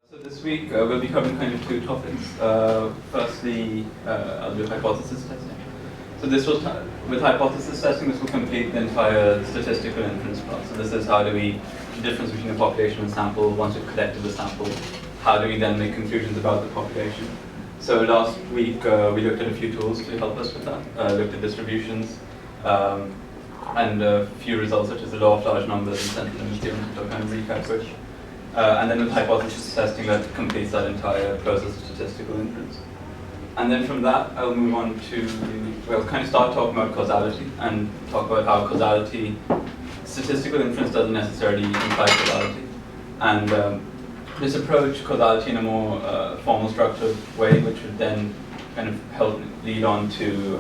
So this week we'll be covering kind of two topics. Firstly, I'll do hypothesis testing. So this will, with hypothesis testing, this will complete the entire statistical inference part. So this is how do we, the difference between a population and sample, once we've collected the sample, how do we then make conclusions about the population? So last week we looked at a few tools to help us with that, looked at distributions, and a few results such as the law of large numbers and central limit theorem to kind of recap which. And then with hypothesis testing that completes that entire process of statistical inference. And then from that, I'll move on to, we'll kind of start talking about causality and talk about how causality, statistical inference doesn't necessarily imply causality. And this approach, causality in a more formal structured way, which would then kind of help lead on to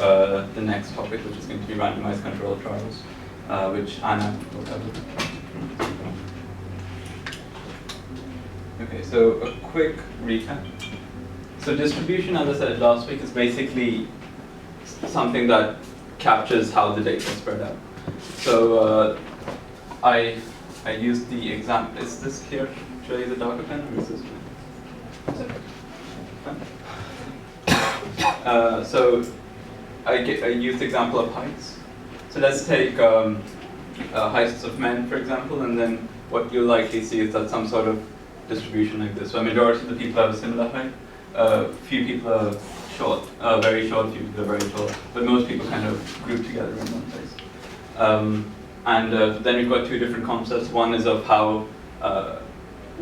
the next topic, which is going to be randomized controlled trials, which Anna will cover. Okay, so a quick recap. So distribution, as I said last week, is basically something that captures how the data is spread out. So I used the example. Is this here? Should I use a darker pen or is this one? So I used the example of heights. So let's take heights of men, for example, and then what you'll likely see is that some sort of distribution like this. So a majority of the people have a similar height. Few people are short, very short, few people are very tall, but most people kind of group together in one place. Then we've got two different concepts. One is of how,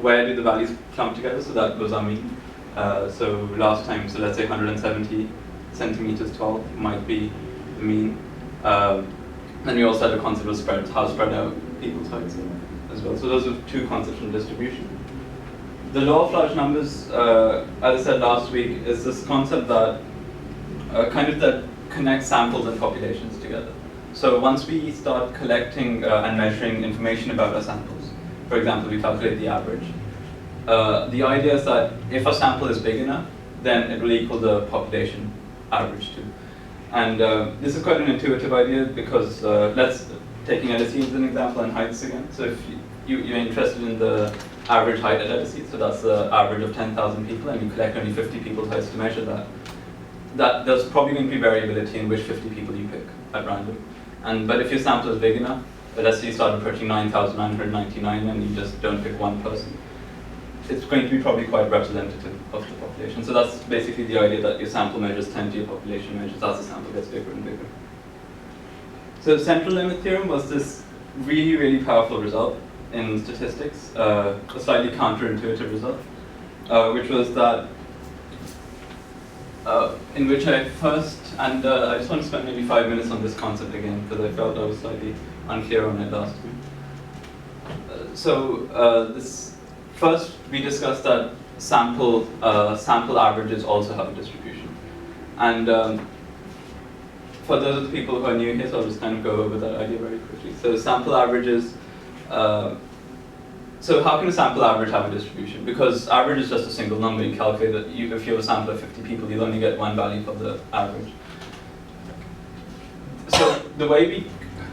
where do the values clump together, so that was our mean. So last time, so let's say 170 centimeters tall might be the mean. Then we also had a concept of spread, how spread out people's heights as well. So those are two concepts from distribution. The law of large numbers, as I said last week, is this concept that that connects samples and populations together. So once we start collecting and measuring information about our samples, for example, we calculate the average. The idea is that if a sample is big enough, then it will equal the population average too. And this is quite an intuitive idea because let's taking LSE as an example and heights again. So if you're interested in the average height at LSE, so that's the average of 10,000 people, and you collect only 50 people's heights to measure that. There's probably going to be variability in which 50 people you pick at random. But if your sample is big enough, let's say you start approaching 9,999 and you just don't pick one person, it's going to be probably quite representative of the population. So that's basically the idea that your sample measures tend to your population measures as the sample gets bigger and bigger. So the central limit theorem was this really, really powerful result in statistics, a slightly counterintuitive result, which was that in which I first, and I just want to spend maybe 5 minutes on this concept again because I felt I was slightly unclear on it last time. This first we discussed that sample averages also have a distribution, and for those of the people who are new here, so I'll just kind of go over that idea very quickly. So sample averages. So how can a sample average have a distribution? Because average is just a single number. You calculate that if you have a sample of 50 people, you'll only get one value for the average. So the way we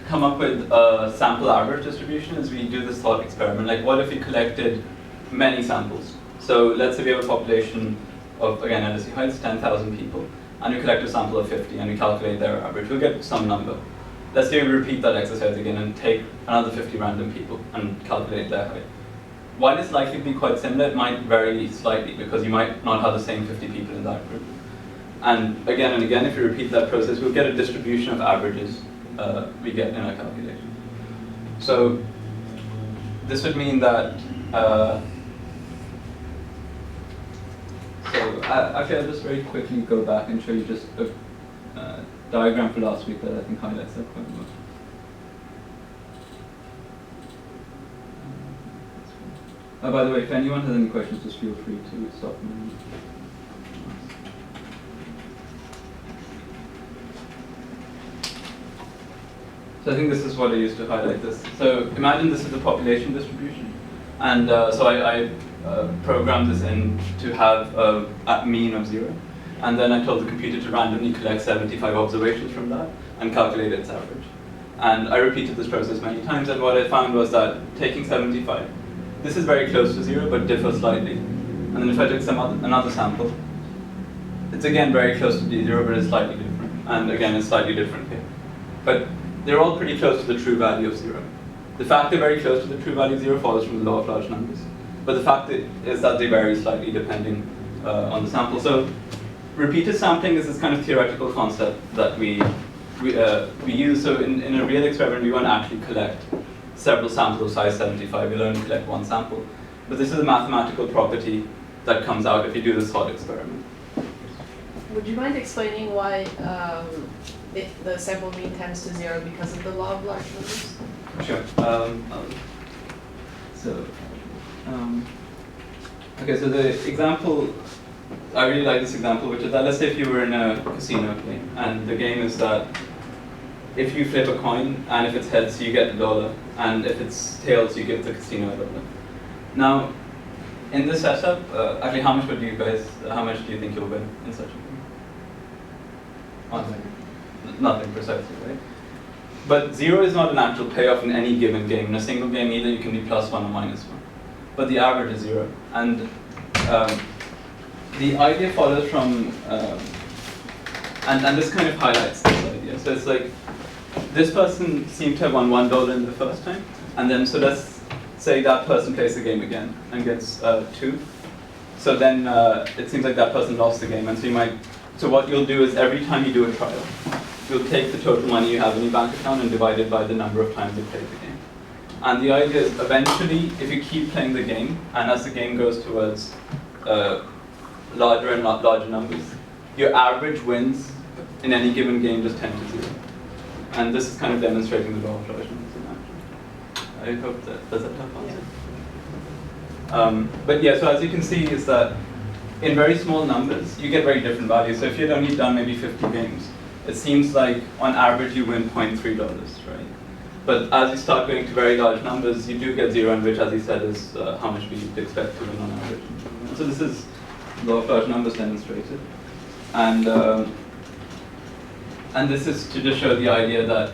come up with a sample average distribution is we do this thought experiment. Like, what if we collected many samples? So let's say we have a population of, again, LSE heights, 10,000 people, and we collect a sample of 50, and we calculate their average. We'll get some number. Let's say we repeat that exercise again and take another 50 random people and calculate their height. While it's likely to be quite similar, it might vary slightly because you might not have the same 50 people in that group. And again, if we repeat that process, we'll get a distribution of averages we get in our calculation. So this would mean that, actually I'll just very quickly go back and show you just a diagram for last week that I think highlights that quite well. By the way, if anyone has any questions, just feel free to stop me. So I think this is what I used to highlight this. So imagine this is the population distribution. And so I programmed this in to have a mean of 0. And then I told the computer to randomly collect 75 observations from that and calculate its average. And I repeated this process many times, and what I found was that taking 75, this is very close to 0, but differs slightly. And then if I took another sample, it's again very close to the 0, but it's slightly different. And again, it's slightly different here. But they're all pretty close to the true value of 0. The fact they're very close to the true value of 0 follows from the law of large numbers. But the fact is that they vary slightly depending on the sample. So repeated sampling is this kind of theoretical concept that we use. So in a real experiment, we won't actually collect several samples of size 75. We'll only collect one sample. But this is a mathematical property that comes out if you do this thought experiment. Would you mind explaining why the sample mean tends to 0 because of the law of large numbers? Sure. Okay, so the example, I really like this example, which is that let's say if you were in a casino game, and the game is that if you flip a coin, and if it's heads, you get $1, and if it's tails, you give the casino $1. Now, in this setup, actually, how much do you think you'll win in such a game? Nothing precisely, right? But 0 is not an actual payoff in any given game. In a single game, either you can be +1 or -1. But the average is 0. And the idea follows from, and this kind of highlights this idea. So it's like, this person seemed to have won $1 in the first time, and then so let's say that person plays the game again and gets 2. So then it seems like that person lost the game, and so what you'll do is every time you do a trial, you'll take the total money you have in your bank account and divide it by the number of times you played the game. And the idea is eventually, if you keep playing the game, and as the game goes towards larger and larger numbers, your average wins in any given game just tend to 0. And this is kind of demonstrating the law of large numbers in action. I hope that does that help answer. But yeah, so as you can see is that in very small numbers, you get very different values. So if you'd only done maybe 50 games, it seems like on average you win $0.3, right? But as you start going to very large numbers, you do get 0, and which, as he said, is how much we expect to win on average. So this is law of large numbers demonstrated. And this is to just show the idea that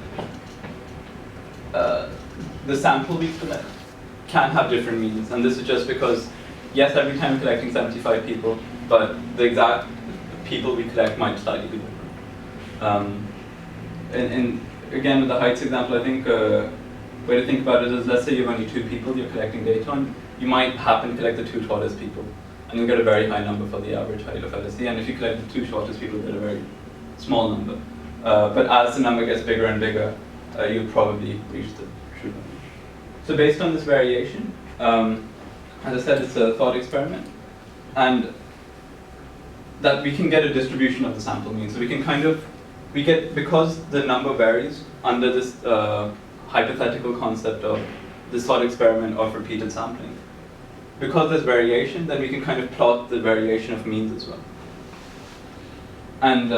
the sample we collect can have different means. And this is just because, yes, every time we're collecting 75 people, but the exact people we collect might slightly be different. Again, with the heights example, I think way to think about it is, let's say you have only 2 people you're collecting data on, you might happen to collect the 2 tallest people, and you'll get a very high number for the average height of LSE, and if you collect the 2 shortest people, you'll get a very small number. But as the number gets bigger and bigger, you'll probably reach the true number. So based on this variation, as I said, it's a thought experiment, and that we can get a distribution of the sample mean. So we can because the number varies under this hypothetical concept of this thought experiment of repeated sampling. Because there's variation, then we can kind of plot the variation of means as well. And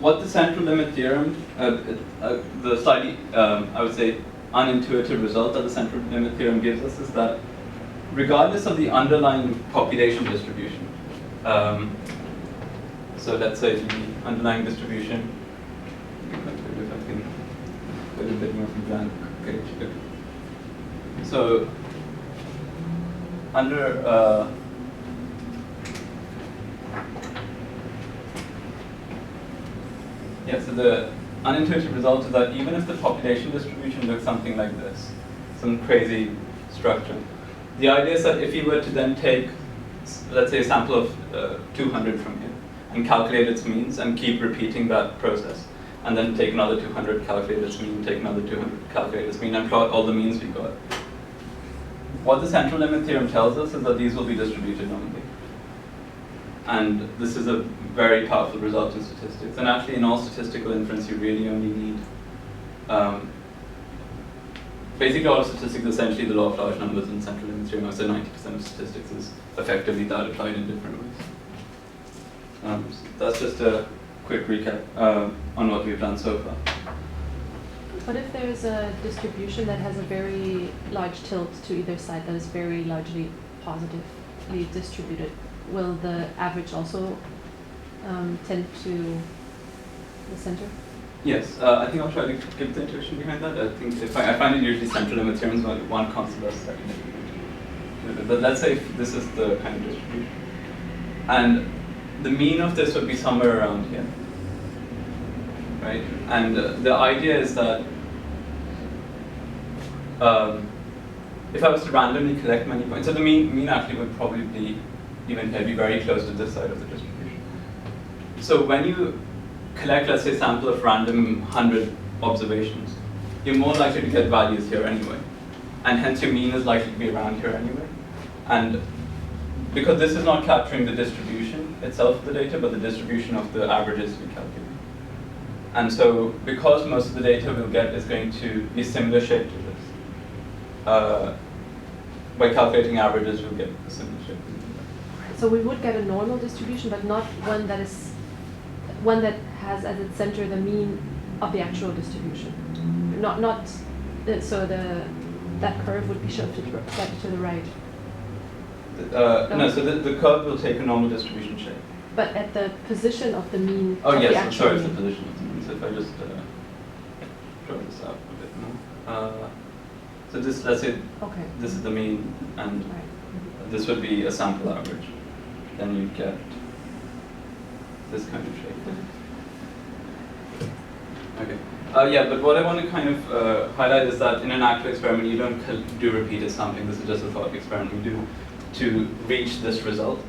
what the central limit theorem, the slightly, I would say, unintuitive result that the central limit theorem gives us is that regardless of the underlying population distribution, so let's say the underlying distribution, if I can put a bit more from blank page. So under so the unintuitive result is that even if the population distribution looks something like this, some crazy structure, the idea is that if you were to then take, let's say, a sample of 200 from here and calculate its means and keep repeating that process, and then take another 200, calculate its mean, take another 200, calculate its mean, and plot all the means we got, what the central limit theorem tells us is that these will be distributed normally. And this is a very powerful result in statistics. And actually, in all statistical inference, you really only need basically all of statistics is essentially the law of large numbers and central limit theorem. I would say 90% of statistics is effectively that applied in different ways. So that's just a quick recap on what we've done so far. What if there is a distribution that has a very large tilt to either side that is very largely positively distributed? Will the average also tend to the center? Yes, I think I'll try to give the intuition behind that. I think I find it usually central limit theorems one constant or second. But let's say this is the kind of distribution. And the mean of this would be somewhere around here, right? And the idea is that if I was to randomly collect many points, so the mean actually would probably be even here, be very close to this side of the distribution. So when you collect, let's say, a sample of random 100 observations, you're more likely to get values here anyway. And hence your mean is likely to be around here anyway. And because this is not capturing the distribution itself of the data, but the distribution of the averages we calculate. And so because most of the data we'll get is going to be similar shape to this, by calculating averages we'll get a similar shape. So we would get a normal distribution, but not one that has as its center the mean of the actual distribution. So that curve would be shifted slightly to the right. No, so the curve will take a normal distribution shape. But at the position of the mean. Oh of yes, the I'm actual sorry, it's the mean. position of the mean. So if I just draw this out a bit more. So this, let's say, Okay. this is the mean, and Right. this would be a sample average. Then you get this kind of shape. Okay. Yeah, but what I want to kind of highlight is that in an actual experiment, you don't do repeated sampling. This is just a thought experiment we do to reach this result.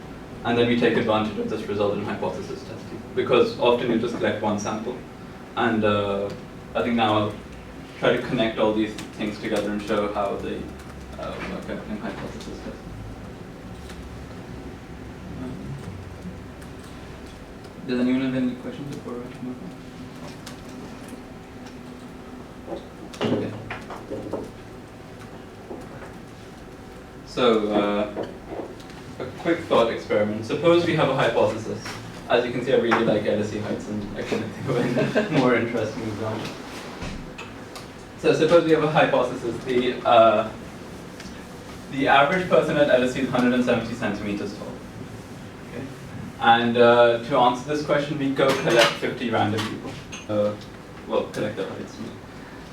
And then we take advantage of this result in hypothesis testing. Because often you just collect one sample. And I think now I'll try to connect all these things together and show how they work out in hypothesis testing. Does anyone have any questions before I move on? Okay. So, a quick thought experiment. Suppose we have a hypothesis. As you can see, I really like LSE heights, and I couldn't think of any more interesting example. So suppose we have a hypothesis. The average person at LSE is 170 centimeters tall. Okay? And to answer this question, we go collect 50 random people. Well, collect their heights.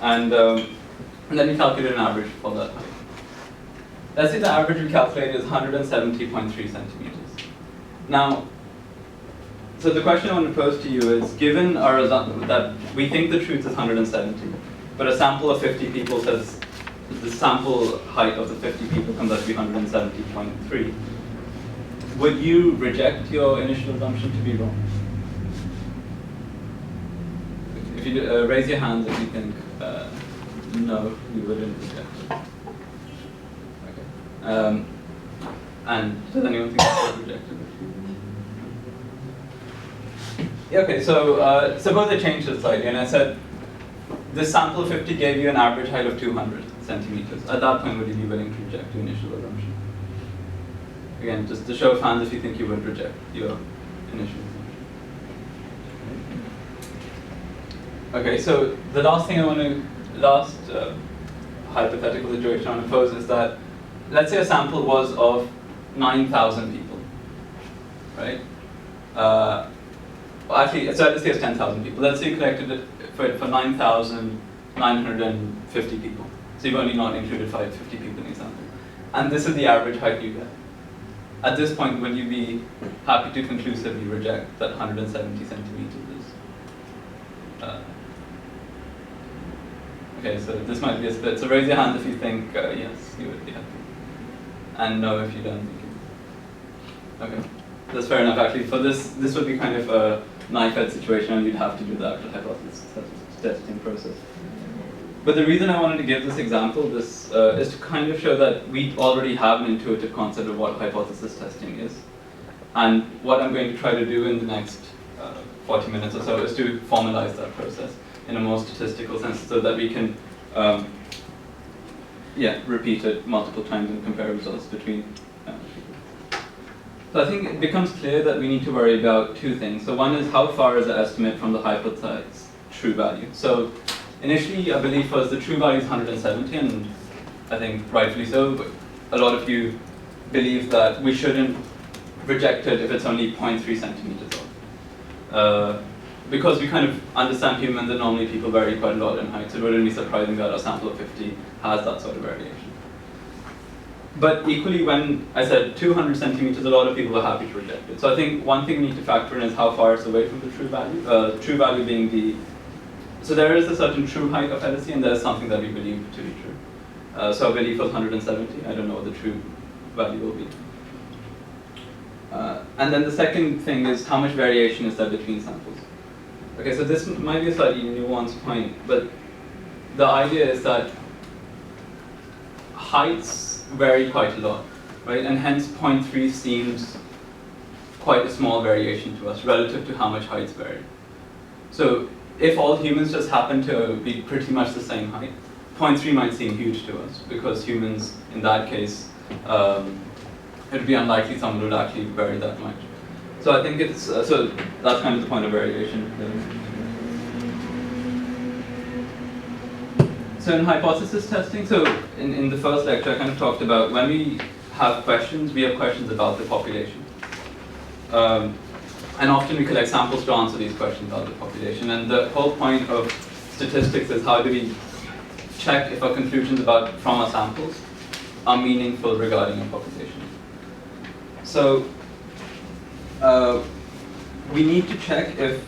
And then we calculate an average for that height. Let's say the average we calculate is 170.3 centimeters. Now, so the question I want to pose to you is, given our result that we think the truth is 170, but a sample of 50 people says the sample height of the 50 people comes out to be 170.3, would you reject your initial assumption to be wrong? If you raise your hands if you think no, you wouldn't reject it. Okay. And does anyone think you would reject it? Yeah, okay, so suppose I changed it slightly and I said this sample of 50 gave you an average height of 200 centimeters. At that point, would you be willing to reject your initial assumption? Again, just to show of hands if you think you would reject your initial assumption. Okay, so the last thing I want to, hypothetical situation I want to pose is that, let's say a sample was of 9,000 people, right? Actually, so let's say it's 10,000 people. Let's say you collected it for 9,950 people. So you've only not included 550 people in the example. And this is the average height you get. At this point, would you be happy to conclusively reject that 170 centimeters is? Okay, so this might be a split. So raise your hand if you think yes, you would be happy. And no if you don't think you would. Okay, that's fair enough. Actually, for this would be kind of a knife-edge situation, and you'd have to do the actual hypothesis testing process. But the reason I wanted to give this example is to kind of show that we already have an intuitive concept of what hypothesis testing is. And what I'm going to try to do in the next 40 minutes or so is to formalize that process in a more statistical sense so that we can repeat it multiple times and compare results between people. So I think it becomes clear that we need to worry about two things. So one is how far is the estimate from the hypothesized true value. So initially, I believe was the true value is 170, and I think rightfully so, but a lot of you believe that we shouldn't reject it if it's only 0.3 centimeters off. Because we kind of understand humans and normally people vary quite a lot in height, so it wouldn't be surprising that a sample of 50 has that sort of variation. But equally, when I said 200 centimeters, a lot of people were happy to reject it. So I think one thing we need to factor in is how far it's away from the true value. True value being the, so there is a certain true height of LSE, and there's something that we believe to be true. So our belief was 170. I don't know what the true value will be. And then the second thing is how much variation is there between samples. Okay, so this might be a slightly nuanced point, but the idea is that heights vary quite a lot, right? And hence 0.3 seems quite a small variation to us relative to how much heights vary. So if all humans just happen to be pretty much the same height, 0.3 might seem huge to us because humans, in that case, it would be unlikely someone would actually vary that much. So I think it's, so that's kind of the point of variation. So in hypothesis testing, so in the first lecture I kind of talked about when we have questions, we have questions about the population. And often we collect samples to answer these questions about the population. And the whole point of statistics is how do we check if our conclusions from our samples are meaningful regarding a population. So we need to check if,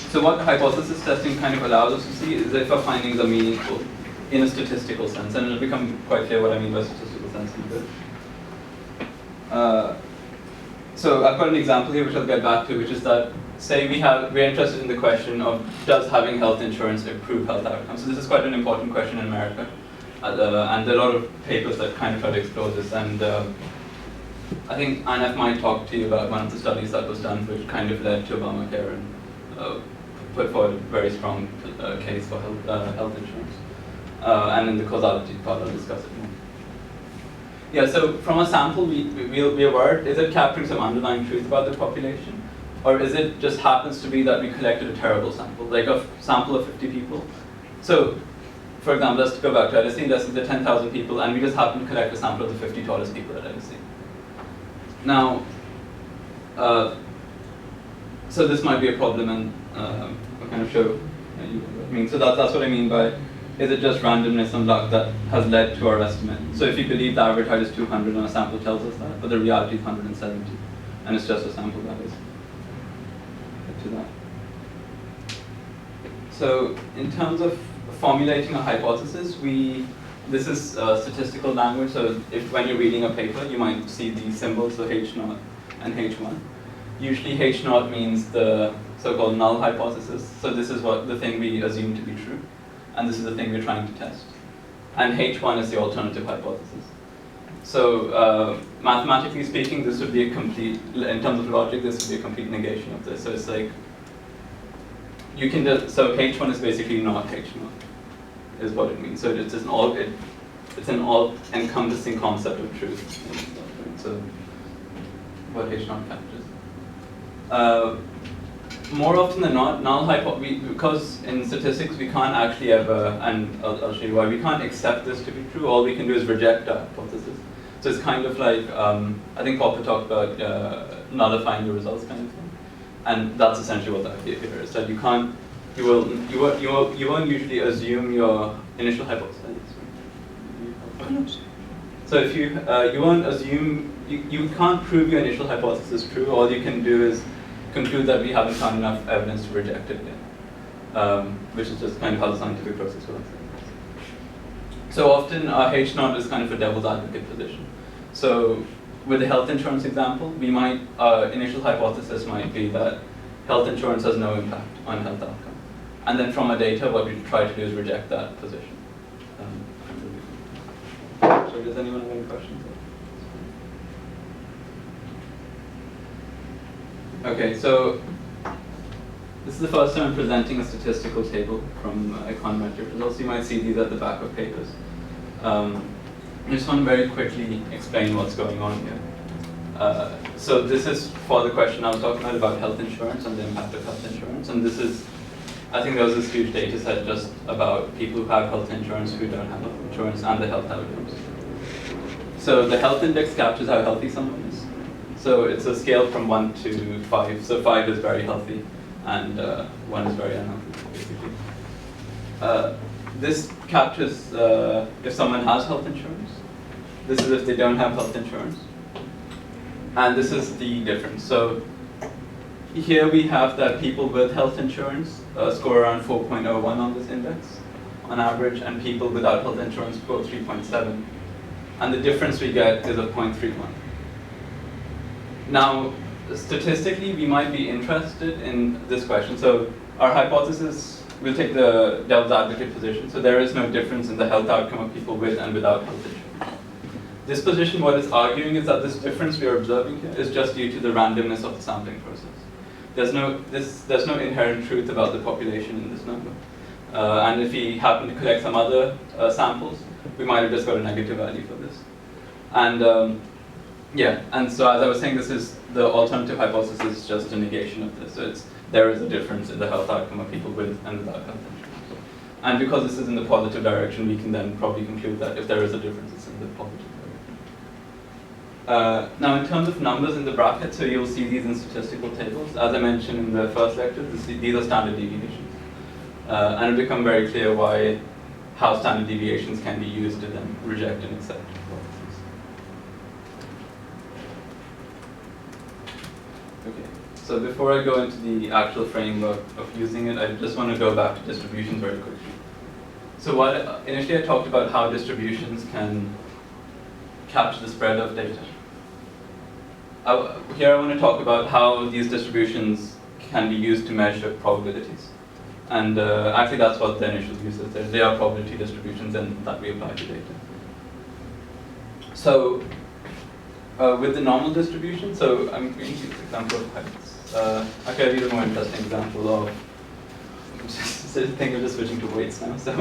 so what hypothesis testing kind of allows us to see is if our findings are meaningful in a statistical sense, and it'll become quite clear what I mean by statistical sense in a bit. So I've got an example here which I'll get back to, which is that, say we're interested in the question of does having health insurance improve health outcomes? So this is quite an important question in America, and there are a lot of papers that kind of try to explore this, and I think Anaf might talk to you about one of the studies that was done which kind of led to Obamacare and put forward a very strong case for health insurance. And in the causality part, I'll discuss it more. Yeah, so from a sample, we are worried, is it capturing some underlying truth about the population? Or is it just happens to be that we collected a terrible sample, like a sample of 50 people? So, for example, let's go back to LSE, let's say there are 10,000 people, and we just happen to collect a sample of the 50 tallest people at LSE. Now, so this might be a problem, and I'll kind of show you what I mean. So that's what I mean by, is it just randomness and luck that has led to our estimate? So if you believe the average height is 200 and a sample tells us that, but the reality is 170, and it's just a sample that is to that. So in terms of formulating a hypothesis, this is statistical language, so if when you're reading a paper, you might see these symbols, so H0 and H1. Usually H0 means the so-called null hypothesis, so this is what the thing we assume to be true, and this is the thing we're trying to test. And H1 is the alternative hypothesis. So mathematically speaking, this would be a complete, in terms of logic, this would be a complete negation of this. So it's like, you can just, so H1 is basically not H0, is what it means. So it's an all-encompassing concept of truth. So what H0 captures. More often than not, because in statistics we can't actually ever, and I'll show you why, we can't accept this to be true. All we can do is reject our hypothesis. So it's kind of like, I think Popper talked about nullifying your results kind of thing. And that's essentially what the idea here is, that you can't, you won't usually assume your initial hypothesis. So if you won't assume, you can't prove your initial hypothesis is true. All you can do is conclude that we haven't found enough evidence to reject it yet, which is just kind of how the scientific process works. So often H0 is kind of a devil's advocate position. So with the health insurance example, we might, initial hypothesis might be that health insurance has no impact on health outcome. And then from our data, what we try to do is reject that position. So does anyone have any questions? Okay, so this is the first time I'm presenting a statistical table from econometric results. You might see these at the back of papers. I just want to very quickly explain what's going on here. So this is for the question I was talking about health insurance and the impact of health insurance. And this is, I think there was this huge data set just about people who have health insurance, who don't have health insurance, and the health outcomes. So the health index captures how healthy someone is. So it's a scale from 1 to 5. So 5 is very healthy, and 1 is very unhealthy, basically. This captures if someone has health insurance, This is if they don't have health insurance. And this is the difference. So here we have that people with health insurance score around 4.01 on this index on average, and people without health insurance score 3.7. And the difference we get is of 0.31. Now, statistically, we might be interested in this question. So our hypothesis, we'll take the devil's advocate position. So there is no difference in the health outcome of people with and without health insurance. This position, what it's arguing is that this difference we are observing here is just due to the randomness of the sampling process. There's no inherent truth about the population in this number. And if we happen to collect some other samples, we might have just got a negative value for this. And yeah, and so as I was saying, this is the alternative hypothesis is just a negation of this. So there is a difference in the health outcome of people with and without health insurance. And because this is in the positive direction, we can then probably conclude that if there is a difference, it's in the positive direction. Now, in terms of numbers in the bracket, so you'll see these in statistical tables. As I mentioned in the first lecture, these are standard deviations. And it'll become very clear how standard deviations can be used to then reject and accept hypotheses. Okay, so before I go into the actual framework of using it, I just want to go back to distributions very quickly. So initially I talked about how distributions can capture the spread of data. Here I want to talk about how these distributions can be used to measure probabilities. And actually that's what the initial use is. They are probability distributions and that we apply to data. So with the normal distribution, so I'm going to use the example of heights. Okay, I'll use a more interesting example of, I think I'm just switching to weights now, so.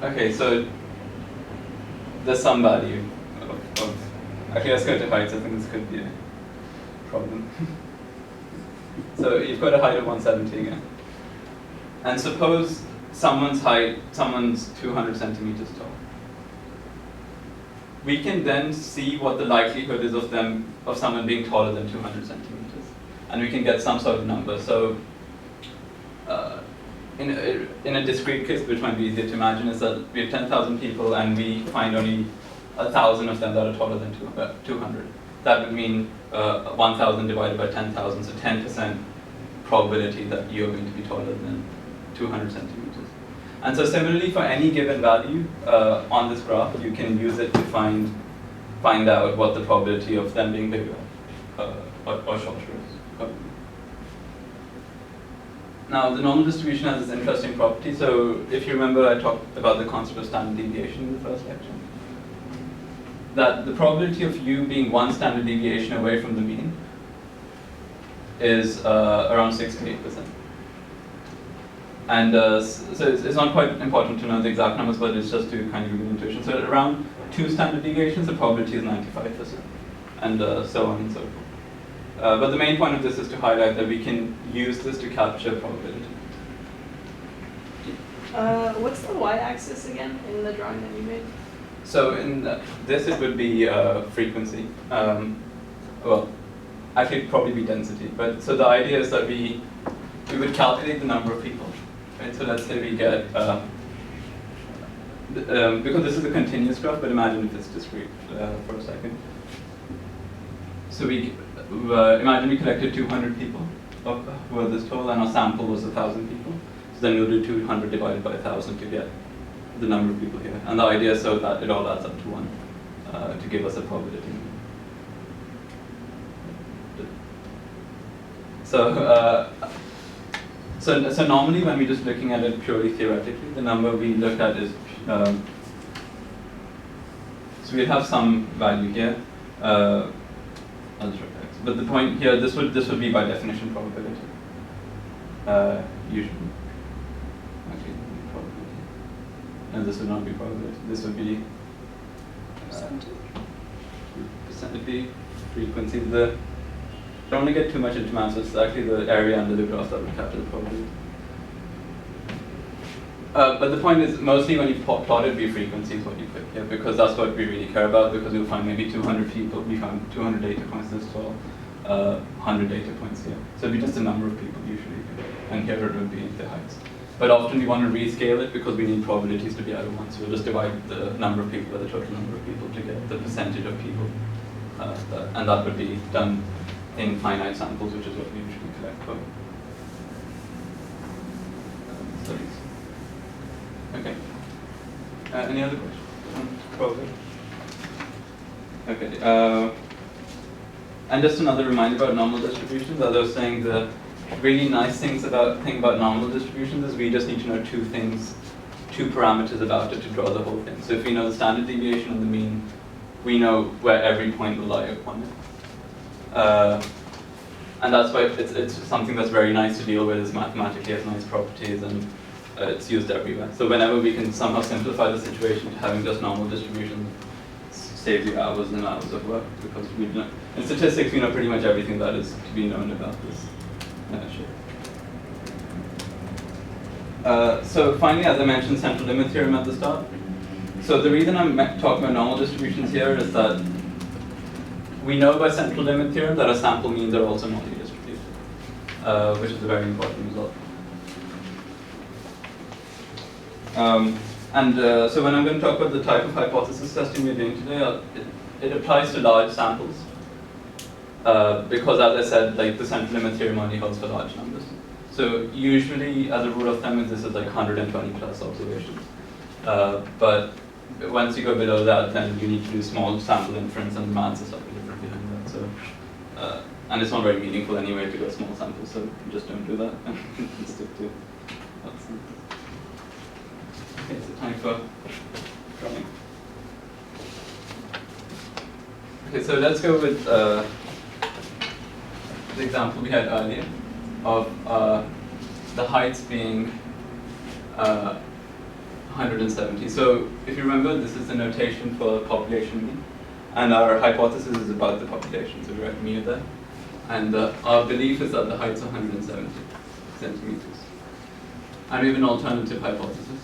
Okay, so there's some value of actually let's go to heights. I think this could be a problem. So you've got a height of 170 again. And suppose someone's 200 centimeters tall. We can then see what the likelihood is of someone being taller than 200 centimeters. And we can get some sort of number. So in a discrete case, which might be easier to imagine, is that we have 10,000 people and we find only 1,000 of them that are taller than 200. That would mean 1,000 divided by 10,000, so 10% probability that you're going to be taller than 200 centimeters. And so similarly, for any given value on this graph, you can use it to find out what the probability of them being bigger or shorter is. Now, the normal distribution has this interesting property. So if you remember, I talked about the concept of standard deviation in the first lecture. That the probability of you being one standard deviation away from the mean is around 6 to 8%. And so it's not quite important to know the exact numbers, but it's just to kind of give you an intuition. So at around 2 standard deviations, the probability is 95%, and so on and so forth. But the main point of this is to highlight that we can use this to capture probability. What's the y-axis again in the drawing that you made? So in this, it would be frequency. Well, actually, it'd probably be density. But so the idea is that we would calculate the number of people. Right? So let's say we get because this is a continuous graph, but imagine if it's discrete for a second. So we imagine we collected 200 people who are this tall, and our sample was 1,000 people. So then we'll do 200 divided by 1,000 to get the number of people here. And the idea is so that it all adds up to 1 to give us a probability. So normally when we're just looking at it purely theoretically, the number we look at is, so we'll have some value here. I'll just write X. But the point here, this would be by definition probability. Usually. Actually, probability. And this would not be probability. This would be percentage frequency. Don't want to get too much into math, so it's actually the area under the graph that would capture the probability. But the point is, mostly when you plot it, frequency is what you put here, because that's what we really care about, because we'll find maybe 200 people, we found 200 data points this tall, 100 data points here. So it'd be just a number of people usually, and here it would be the heights. But often we want to rescale it because we need probabilities to be out of 1. So we'll just divide the number of people by the total number of people to get the percentage of people. And that would be done in finite samples, which is what we usually collect for studies. Okay. Any other questions? Probably. Okay. And just another reminder about normal distributions. As I was saying, the really nice thing about normal distributions is we just need to know two parameters about it to draw the whole thing. So if we know the standard deviation and the mean, we know where every point will lie upon it. And that's why it's something that's very nice to deal with. It's mathematically has nice properties, and it's used everywhere. So whenever we can somehow simplify the situation to having just normal distributions, saves you hours and hours of work, because we know in statistics we know pretty much everything that is to be known about this shape. So finally, as I mentioned, central limit theorem at the start. So the reason I'm talking about normal distributions here is that we know by central limit theorem that our sample means are also normally distributed, which is a very important result. So when I'm going to talk about the type of hypothesis testing we're doing today, it applies to large samples. Because as I said, like the central limit theorem only holds for large numbers. So usually, as a rule of thumb, this is like 120 plus observations. But once you go below that, then you need to do small sample inference, and the maths is slightly different behind that. So, and it's not very meaningful anyway to go small samples, so just don't do that and stick to what's samples. Okay, so time for drawing. Okay, so let's go with the example we had earlier of the heights being 170. So if you remember, this is the notation for population mean, and our hypothesis is about the population, so we write mu there. And our belief is that the height's 170 centimeters. And we have an alternative hypothesis.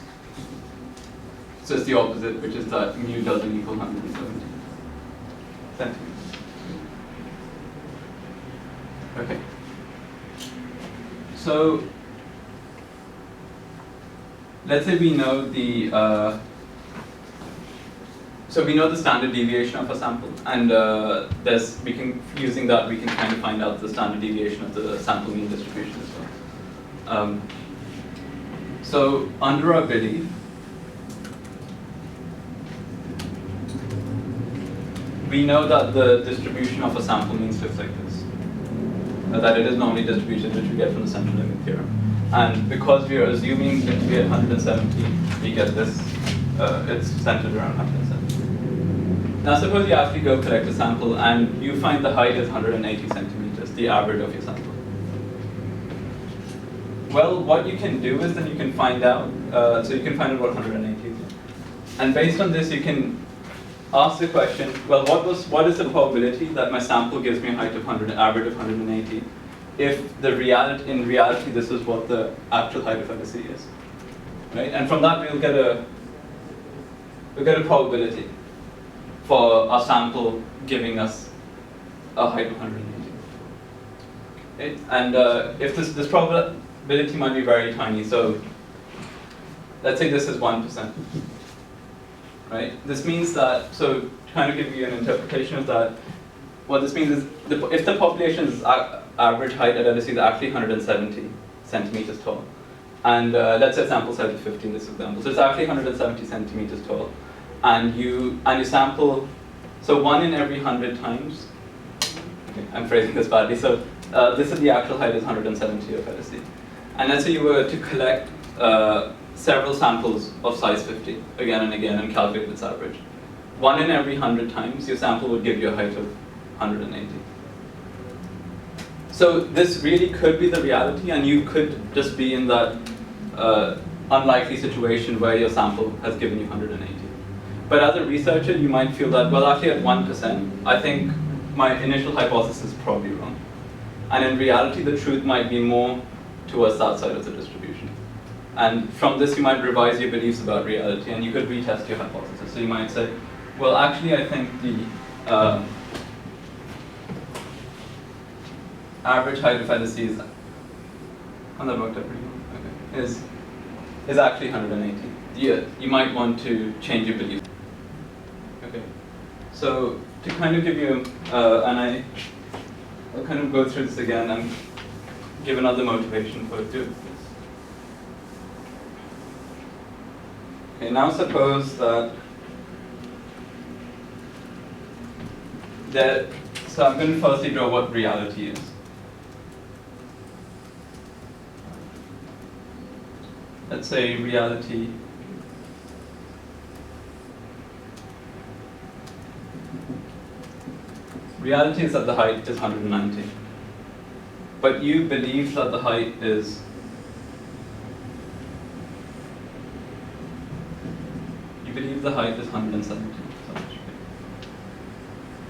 So it's the opposite, which is that mu doesn't equal 170 centimeters. Okay. So let's say we know the standard deviation of a sample, and using that we can kind of find out the standard deviation of the sample mean distribution as well. So under our belief, we know that the distribution of a sample means looks like this. That it is normally distributed, which we get from the central limit theorem. And because we are assuming it to be at 170, we get this, it's centered around 170. Now suppose you actually go collect a sample and you find the height is 180 centimeters, the average of your sample. Well, what you can do is then you can find out, so you can find out what 180 is. And based on this, you can ask the question, well, what is the probability that my sample gives me a height of average of 180 if in reality this is what the actual height of LSE is, right? And from that we'll get a probability for our sample giving us a height of 180. Okay? And if this probability might be very tiny, so let's say this is 1%. Right? This means that, so trying to give you an interpretation of that, what this means is if the population's average height at LSE is actually 170 centimeters tall, and let's say sample size is 50 in this example, so it's actually 170 centimeters tall, and you sample, so 1 in every 100 times, okay, I'm phrasing this badly, so this is the actual height is 170 of LSE. And let's say you were to collect several samples of size 50 again and again and calculate its average. 1 in every 100 times, your sample would give you a height of 180. So this really could be the reality, and you could just be in that unlikely situation where your sample has given you 180. But as a researcher, you might feel that, well, actually at 1%, I think my initial hypothesis is probably wrong. And in reality, the truth might be more towards that side of the distribution. And from this, you might revise your beliefs about reality, and you could retest your hypothesis. So you might say, well, actually, I think the average height of LSE is, and that worked out pretty well, okay, is is actually 180. You might want to change your belief. Okay, so to kind of give you, and I'll kind of go through this again and give another motivation for doing this. Okay, now suppose that so I'm going to firstly draw what reality is. Let's say reality is that the height is 190. But you believe that the height is the height is 170.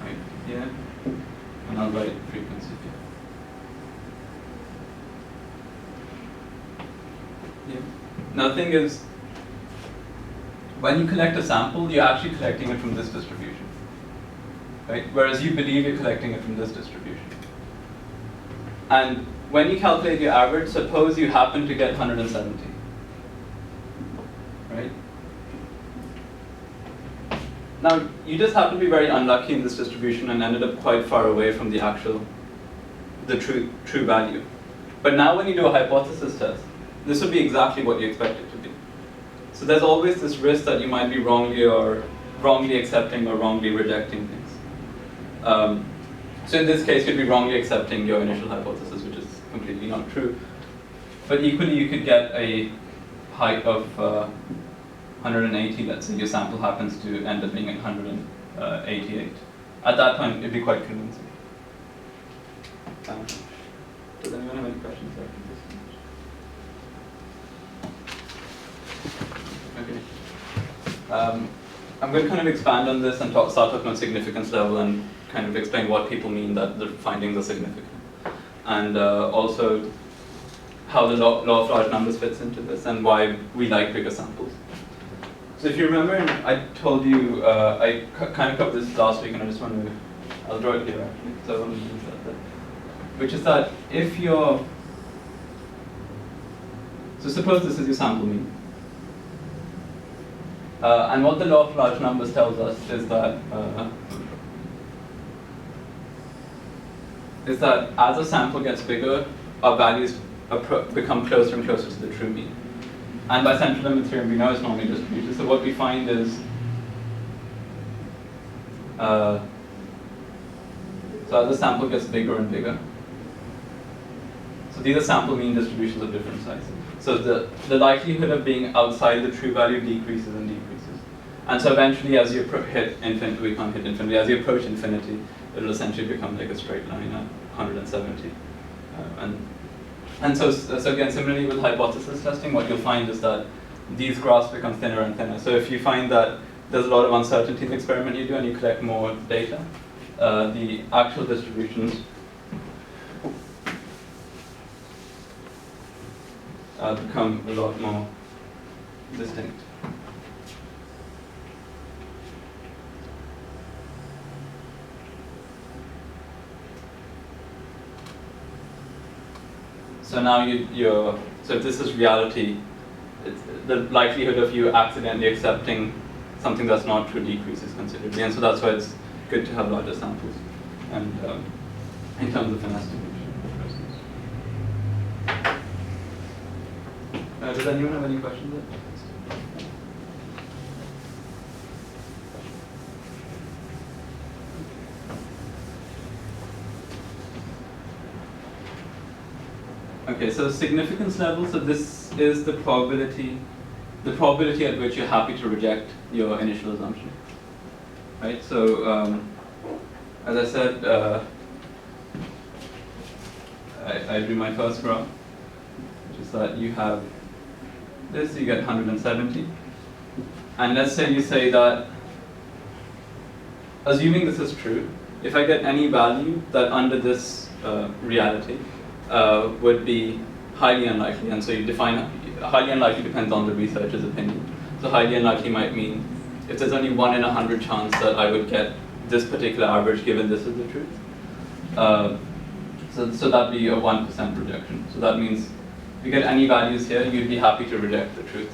Right here, and I'll write frequency here. Now the thing is, when you collect a sample, you're actually collecting it from this distribution, right? Whereas you believe you're collecting it from this distribution. And when you calculate your average, suppose you happen to get 170, right? Now, you just happen to be very unlucky in this distribution and ended up quite far away from the true value. But now when you do a hypothesis test, this would be exactly what you expect it to be. So there's always this risk that you might be wrongly accepting or wrongly rejecting things. So in this case, you'd be wrongly accepting your initial hypothesis, which is completely not true. But equally, you could get a height of 180, let's say your sample happens to end up being at 188. At that point, it'd be quite convincing. Does anyone have any questions after this? Okay. I'm going to kind of expand on this and start talking on significance level and kind of explain what people mean that the findings are significant. And also how the law of large numbers fits into this and why we like bigger samples. So if you remember, I told you, I kind of covered this last week and I just want to, I'll draw it here actually, so I want to use that. Which is that if you're, so suppose this is your sample mean. And what the law of large numbers tells us is that as a sample gets bigger, our values become closer and closer to the true mean. And by central limit theorem, we know it's normally distributed. So what we find is, so as the sample gets bigger and bigger, so these are sample mean distributions of different sizes. So the likelihood of being outside the true value decreases and decreases. And so eventually, as you hit infinity, we can't hit infinity, as you approach infinity, it'll essentially become like a straight line at 170. And so again, similarly with hypothesis testing, what you'll find is that these graphs become thinner and thinner. So if you find that there's a lot of uncertainty in the experiment you do and you collect more data, the actual distributions become a lot more distinct. So now so if this is reality, the likelihood of you accidentally accepting something that's not true decreases considerably, and so that's why it's good to have larger samples, and in terms of an estimation. Does anyone have any questions there? Okay, so significance level, so this is the probability at which you're happy to reject your initial assumption. Right, so as I said, I drew my first graph, which is that you have this, you get 170. And let's say you say that, assuming this is true, if I get any value that under this reality, would be highly unlikely, and so you define highly unlikely depends on the researcher's opinion. So highly unlikely might mean if there's only 1 in 100 chance that I would get this particular average given this is the truth. So that'd be a 1% rejection. So that means if you get any values here, you'd be happy to reject the truth,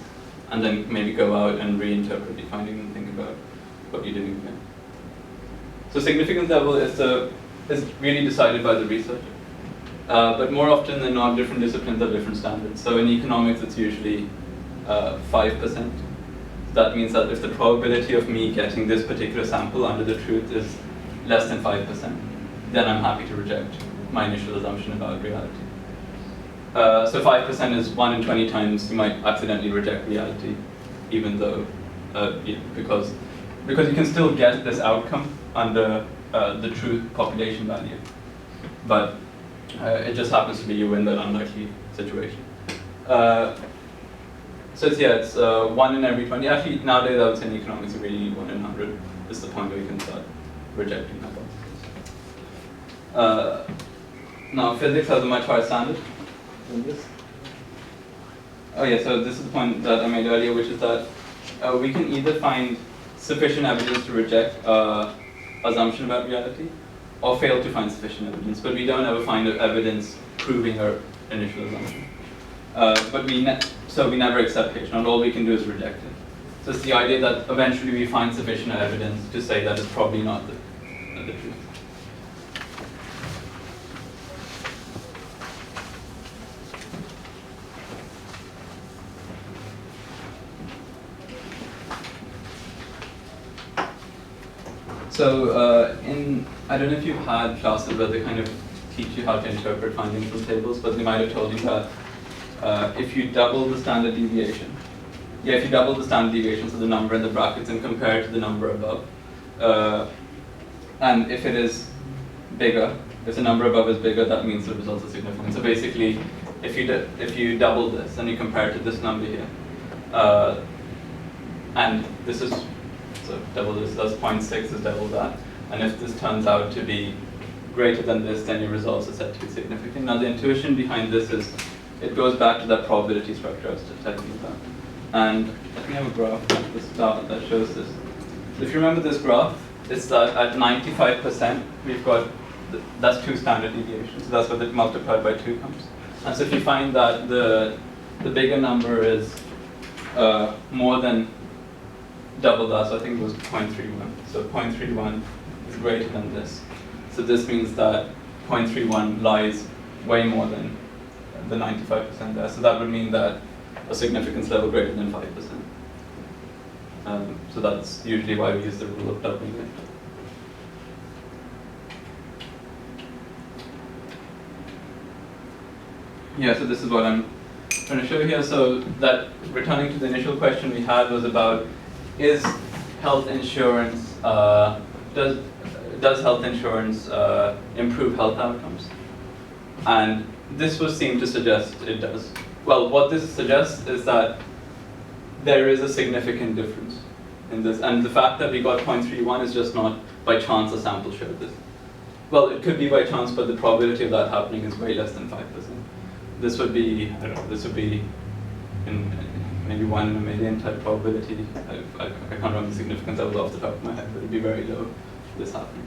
and then maybe go out and reinterpret the finding and think about what you're doing here. So significance level is really decided by the researcher. But more often than not, different disciplines have different standards. So in economics, it's usually 5%. That means that if the probability of me getting this particular sample under the truth is less than 5%, then I'm happy to reject my initial assumption about reality. So 5% is 1 in 20 times you might accidentally reject reality, even though, because you can still get this outcome under the true population value. But it just happens to be you in that unlikely situation. So it's 1 in every 20. Actually, nowadays I would say in economics you really need 1 in 100. Is the point where you can start rejecting hypotheses. Now physics has a much higher standard than this. Oh yeah, so this is the point that I made earlier, which is that we can either find sufficient evidence to reject assumption about reality, or fail to find sufficient evidence, but we don't ever find evidence proving our initial assumption. So we never accept H, and all we can do is reject it. So it's the idea that eventually we find sufficient evidence to say that it's probably not the truth. So I don't know if you've had classes where they kind of teach you how to interpret findings from tables, but they might have told you that if you double the standard deviation, so the number in the brackets, and compare it to the number above, and if it is bigger, if the number above is bigger, that means the results are significant. So basically, if you double this and you compare it to this number here, and this is, so double this, that's 0.6 is double that, and if this turns out to be greater than this, then your results are said to be significant. Now the intuition behind this is, it goes back to that probability structure I was just telling you about. And let me have a graph at the start that shows this. If you remember this graph, it's that at 95%, we've got, that's 2 standard deviations, so that's what it multiplied by 2 comes. And so if you find that the bigger number is more than double that, so I think it was 0.31. So 0.31 is greater than this. So this means that 0.31 lies way more than the 95% there. So that would mean that a significance level greater than 5%. So that's usually why we use the rule of doubling it. Yeah, so this is what I'm trying to show here. So that, returning to the initial question we had, was about, is health insurance, does health insurance improve health outcomes? And this would seem to suggest it does. Well, what this suggests is that there is a significant difference in this, and the fact that we got 0.31 is just not by chance a sample showed this. Well, it could be by chance, but the probability of that happening is way less than 5%. This would be, I don't know, this would be in maybe 1 in a million type probability. I can't remember the significance of it off the top of my head, but it'd be very low for this happening.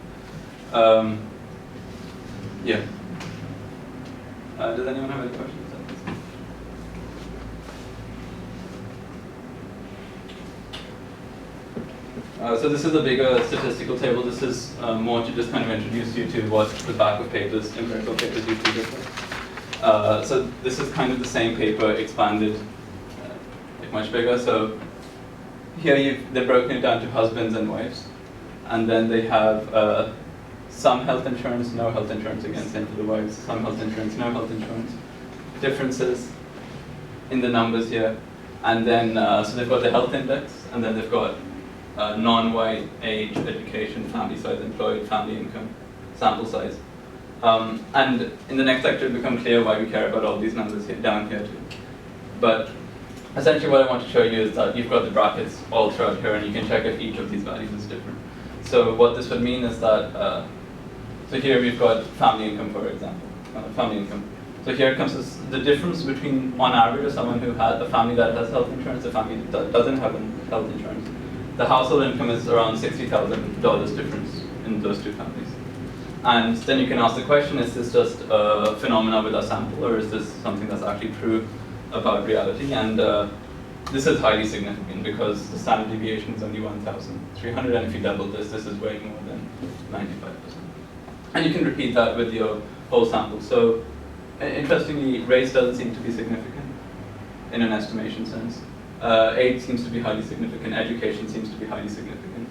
Yeah. Does anyone have any questions? So this is a bigger statistical table. This is more to just kind of introduce you to what the back of papers, empirical papers usually look like. So this is kind of the same paper expanded, like much bigger. So here they've broken it down to husbands and wives. And then they have some health insurance, no health insurance, again, same for the wives, some health insurance, no health insurance. Differences in the numbers here. And then, so they've got the health index, and then they've got non-white, age, education, family size employed, family income, sample size. And in the next lecture, it'll become clear why we care about all these numbers here, down here too. But essentially what I want to show you is that you've got the brackets all throughout here, and you can check if each of these values is different. So what this would mean is that, so here we've got family income, for example, family income. So here comes the difference between, on average, of someone who has a family that has health insurance, a family that doesn't have health insurance. The household income is around $60,000 difference in those two families. And then you can ask the question, is this just a phenomena with our sample, or is this something that's actually true about reality? And this is highly significant because the standard deviation is only 1,300, and if you double this is way more than 95%. And you can repeat that with your whole sample. So interestingly, race doesn't seem to be significant in an estimation sense. Age seems to be highly significant. Education seems to be highly significant.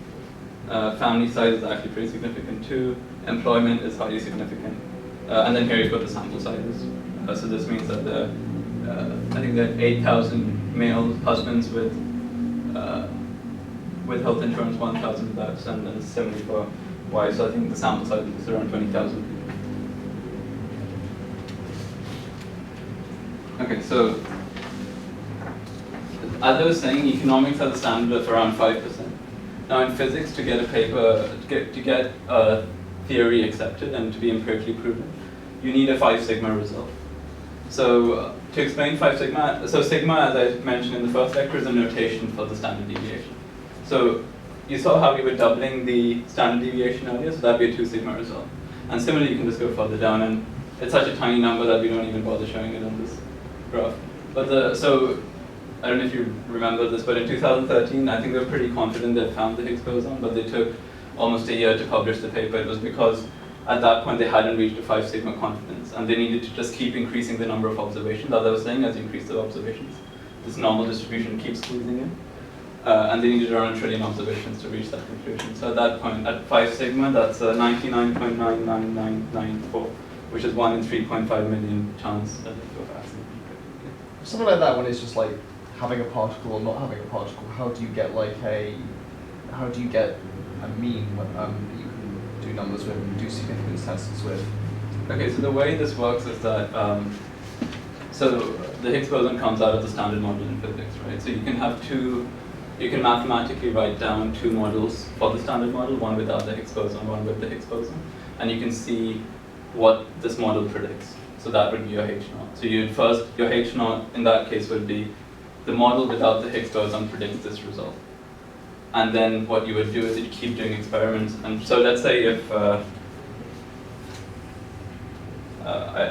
Family size is actually pretty significant too. Employment is highly significant. And then here you've got the sample sizes. So this means that I think that 8,000 male husbands with health insurance, 1,000 without, and then similarly for wives. So I think the sample size is around 20,000. Okay, so as I was saying, economics has a standard of around 5%. Now in physics, to get a paper, to get a theory accepted and to be empirically proven, you need a 5 sigma result. So to explain 5 sigma, so sigma, as I mentioned in the first lecture, is a notation for the standard deviation. So you saw how we were doubling the standard deviation earlier, so that'd be a 2 sigma result. And similarly, you can just go further down, and it's such a tiny number that we don't even bother showing it on this graph. But so I don't know if you remember this, but in 2013, I think they were pretty confident they found the Higgs boson, but they took almost a year to publish the paper. It was because at that point they hadn't reached a 5 sigma confidence, and they needed to just keep increasing the number of observations. As I was saying, as you increase the observations, this normal distribution keeps squeezing in, and they needed around 1 trillion observations to reach that conclusion. So at that point, at 5 sigma, that's 99.99994, which is 1 in 3.5 million chance that it will pass. Something like that, when it's just like having a particle or not having a particle, how do you get a mean that you can do numbers with and do significance tests with? Okay, so the way this works is that, so the Higgs boson comes out of the standard model in physics, right? So you can have you can mathematically write down 2 models for the standard model, one without the Higgs boson, one with the Higgs boson, and you can see what this model predicts. So that would be your H naught. So your H naught in that case would be the model without the Higgs boson predicts this result. And then what you would do is you'd keep doing experiments. And so let's say if, I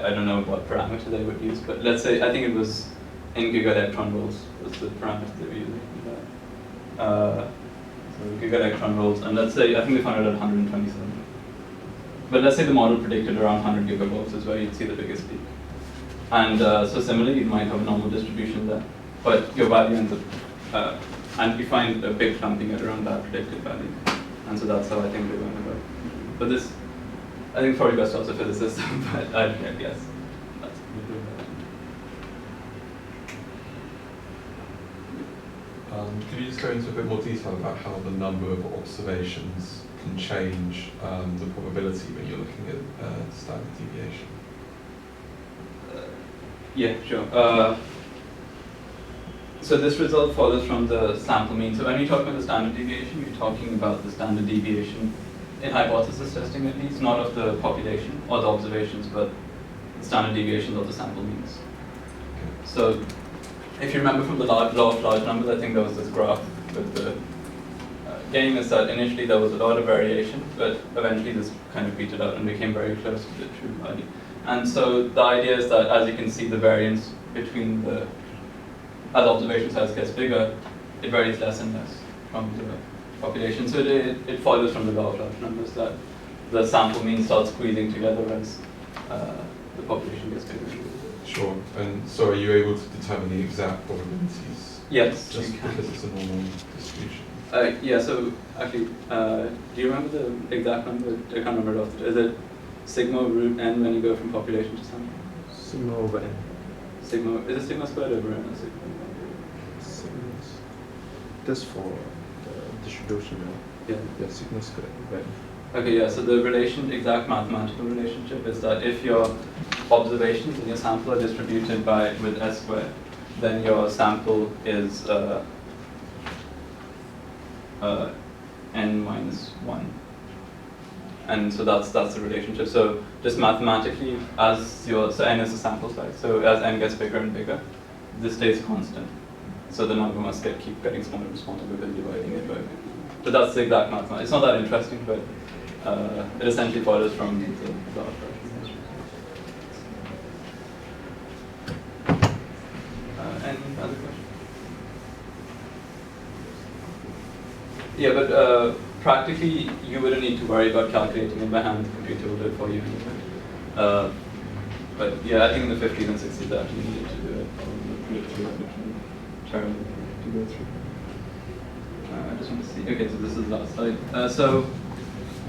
don't know what parameter they would use, but let's say, I think it was in giga-electron volts was the parameter they were using. So giga-electron volts, and let's say, I think they found it at 127. But let's say the model predicted around 100 gigavolts is where you'd see the biggest peak. And so similarly, you might have a normal distribution there, but your value ends up, and you find a big clumping at around that predicted value. And so that's how I think they went about it. But this, I think probably best also physicists, but I guess that's Could you just go into a bit more detail about how the number of observations can change the probability when you're looking at standard deviation? Yeah, sure. So this result follows from the sample mean. So when you talk about the standard deviation, you're talking about the standard deviation in hypothesis testing at least, not of the population or the observations, but the standard deviations of the sample means. Okay. So if you remember from the law of large numbers, I think there was this graph with the game is that initially there was a lot of variation, but eventually this kind of petered out and became very close to the true value. And so the idea is that as you can see the variance between as observation size gets bigger, it varies less and less from the population. So it follows from the law of large numbers that the sample mean starts squeezing together as the population gets bigger. Sure. And so are you able to determine the exact probabilities? Yes, just you can. because it's a normal distribution. Yeah, so actually, do you remember the exact number? I can't remember it off. Is it sigma root n when you go from population to sample? Sigma over n. Sigma, is it sigma squared over n or sigma? This for the distribution, Yeah. Yeah, sigma squared over n. Okay, yeah, so the exact mathematical relationship is that if your observations in your sample are distributed with s squared, then your sample is n minus 1. And so that's the relationship. So just mathematically, so n is the sample size. So as n gets bigger and bigger, this stays constant. So the number must keep getting smaller and smaller because you're dividing it by. But that's the exact mathematics. It's not that interesting, but It essentially follows from the law of attraction. Any other questions? Yeah, but practically you wouldn't need to worry about calculating it by hand. The computer will do it for you anyway. But yeah, I think in the 50s and 60s they actually needed to do it. Literally terrible to go through. I just want to see. Okay, so this is the last slide. So,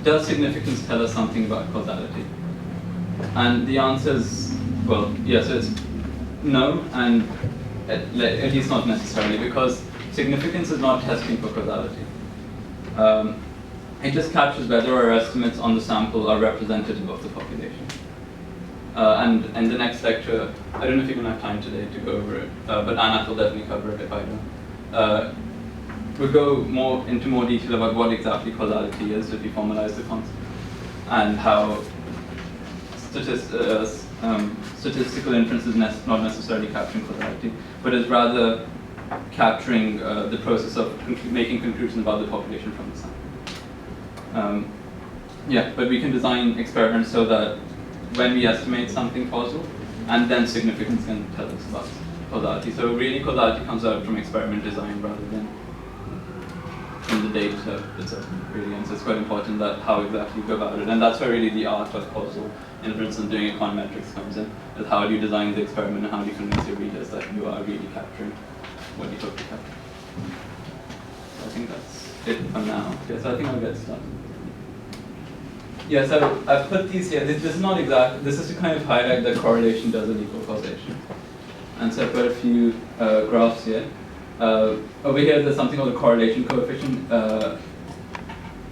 does significance tell us something about causality? And the answer is, well, yes, it's no, and at least not necessarily, because significance is not testing for causality. It just captures whether our estimates on the sample are representative of the population. And in the next lecture, I don't know if you're going to have time today to go over it, but Anat will definitely cover it if I don't. We'll go into more detail about what exactly causality is if you formalize the concept, and how statistical inference is not necessarily capturing causality, but is rather capturing the process of making conclusions about the population from the sample. Yeah, but we can design experiments so that when we estimate something causal, and then significance can tell us about causality. So really causality comes out from experiment design rather than from the data itself, really. And so it's quite important that how exactly you go about it. And that's where really the art of causal inference and doing econometrics comes in, is how do you design the experiment and how do you convince your readers that you are really capturing what you hope to capture. So I think that's it for now. Okay, so I think I'll get started. Yeah, so I've put these here. This is not exact. This is to kind of highlight that correlation doesn't equal causation. And so I've got a few graphs here. Over here, there's something called the correlation coefficient.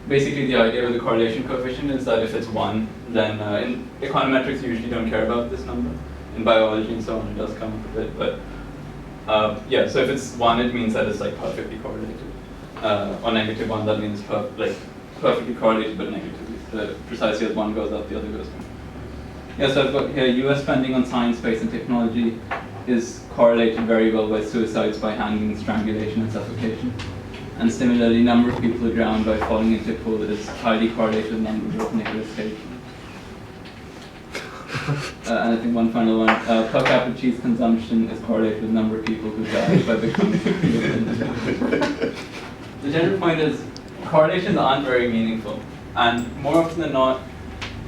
Basically, the idea with the correlation coefficient is that if it's 1, then in econometrics, you usually don't care about this number. In biology and so on, it does come up a bit. But yeah, so if it's 1, it means that it's like perfectly correlated. Or -1, that means perfectly correlated but negatively. Precisely as one goes up, the other goes down. Yeah, so I've got here US spending on science, space, and technology is correlated very well with suicides by hanging, strangulation, and suffocation. And similarly, number of people who drown by falling into a pool is highly correlated with number of naval escapes. And I think one final one, per capita cheese consumption is correlated with number of people who die by becoming The general point is, correlations aren't very meaningful. And more often than not,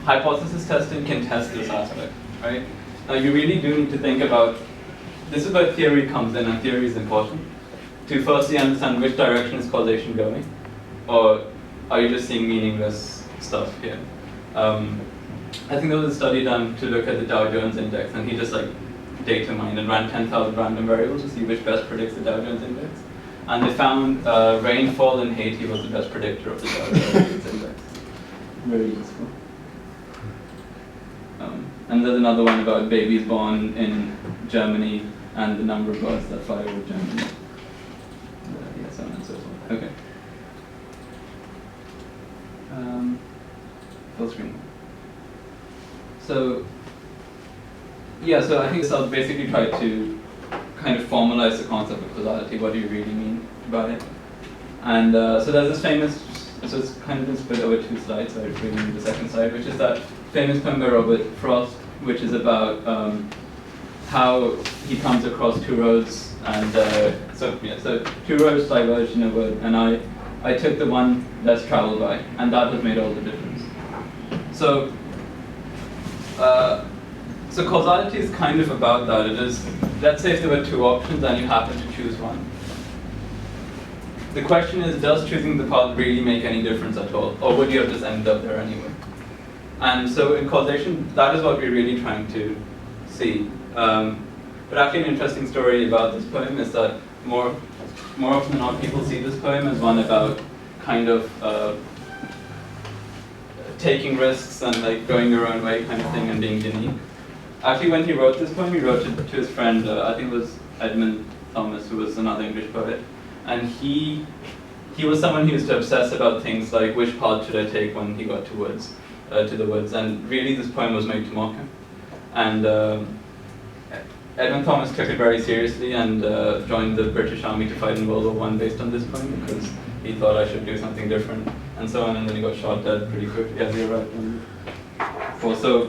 hypothesis testing can test this aspect, right? Now you really do need to think about, this is where theory comes in, and theory is important, to firstly understand which direction is causation going, or are you just seeing meaningless stuff here? I think there was a study done to look at the Dow Jones Index, and he just data mined and ran 10,000 random variables to see which best predicts the Dow Jones Index. And they found rainfall in Haiti was the best predictor of the Dow Jones Index. Very useful. And there's another one about babies born in Germany and the number of birds that fly over Germany. Yeah, so on and so forth. Okay. Full screen. So, yeah, so I think this I'll basically try to kind of formalize the concept of causality. What do you really mean by it? And so there's this famous, so it's kind of been split over 2 slides, so I'll bring in the second slide, which is that famous poem by Robert Frost, which is about how he comes across 2 roads, and so 2 roads diverged in a wood, and I took the one less traveled by, and that has made all the difference. So, so causality is kind of about that. It is, let's say if there were 2 options and you happen to choose one. The question is, does choosing the path really make any difference at all? Or would you have just ended up there anyway? And so in causation, that is what we're really trying to see. But actually an interesting story about this poem is that more often than not, people see this poem as one about kind of taking risks and going your own way kind of thing and being unique. Actually, when he wrote this poem, he wrote it to his friend, I think it was Edmund Thomas, who was another English poet. And he was someone who used to obsess about things like which path should I take when he got to the woods. And really this poem was made to mock him. And Edmund Thomas took it very seriously and joined the British Army to fight in World War I based on this point, because he thought I should do something different and so on, and then he got shot dead pretty quickly, as you're right.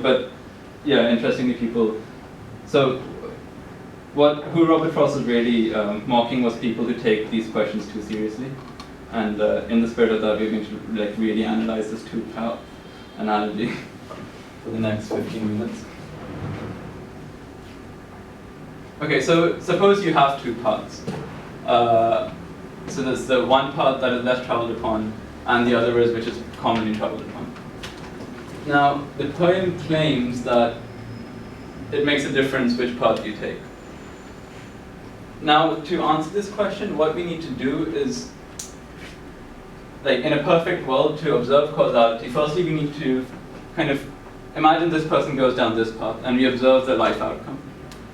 But yeah, interestingly, people. So who Robert Frost was really mocking was people who take these questions too seriously, and in the spirit of that, we're going to really analyze this two-part analogy for the next 15 minutes. Okay, so suppose you have two paths. So there's the one path that is less traveled upon, and the other is which is commonly traveled upon. Now, the poem claims that it makes a difference which path you take. Now, to answer this question, what we need to do is, in a perfect world, to observe causality, firstly we need to kind of imagine this person goes down this path, and we observe their life outcome.